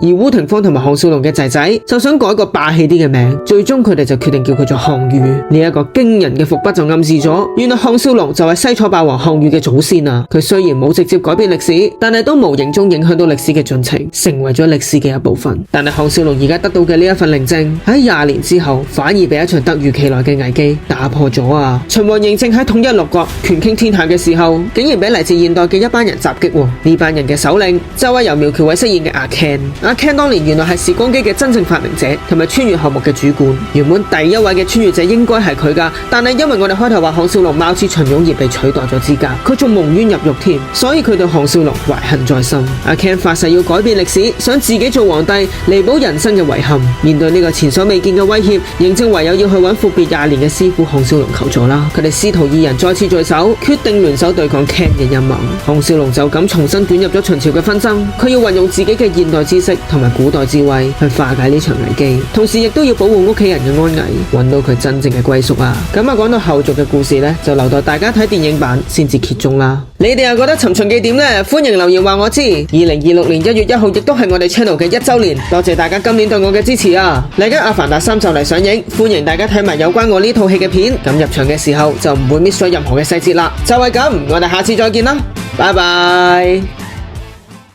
而烏廷芳同埋項少龍嘅仔仔就想改個霸氣啲嘅名，最終佢哋就決定叫佢做項羽。呢一個驚人嘅伏筆就暗示咗，原來項少龍就係西楚霸王項羽嘅祖先啊！佢雖然冇直接改變歷史，但係都無形中影響到歷史嘅進程，成為咗歷史嘅一部分。但係項少龍而家得到嘅呢一份寧靜，喺20年之後，反而被一場突如其來嘅危機打破咗啊！秦王嬴政喺統一六國、權傾天下嘅時候，竟然俾嚟自現代嘅一班人襲擊。呢班人嘅首領就係由苗僑偉飾演嘅阿 Ken。阿 Ken 當年原來係時光機嘅真正發明者，同埋穿越項目嘅主管。原本第一位嘅穿越者應該係佢噶，但係因為我哋開頭話項少龍貌似秦俑而被取代咗資格，佢仲蒙冤入獄添，所以佢對項少龍懷恨在心。阿 Ken 發誓要改變歷史，想自己做皇帝，彌補人生嘅遺憾。面對呢個前所未見嘅威脅，嬴政唯有要去揾闊別20年嘅師傅項少龍求助啦。佢哋師徒二人再次聚首，決定聯手對抗 Ken 嘅陰謀。項少龍就咁重新捲入咗秦朝嘅紛爭，佢要運用自己嘅現代知識同埋古代智慧去化解呢場危機，同時亦都要保護屋企人嘅安危，揾到佢真正嘅歸宿啊！咁講到後續嘅故事呢，就留待大家睇電影版先至揭盅啦。你哋又覺得《尋秦記》點呢？歡迎留言話我知。2026年1月1號亦都係我哋 channel 嘅1周年，多謝大家今年對我嘅支持啊！嚟緊《阿凡達3》就嚟上映，歡迎大家睇埋有關我呢套戲嘅片，咁入場嘅時候就唔會 miss 咗任何嘅細節啦。就係咁，我哋下次再見啦，拜拜。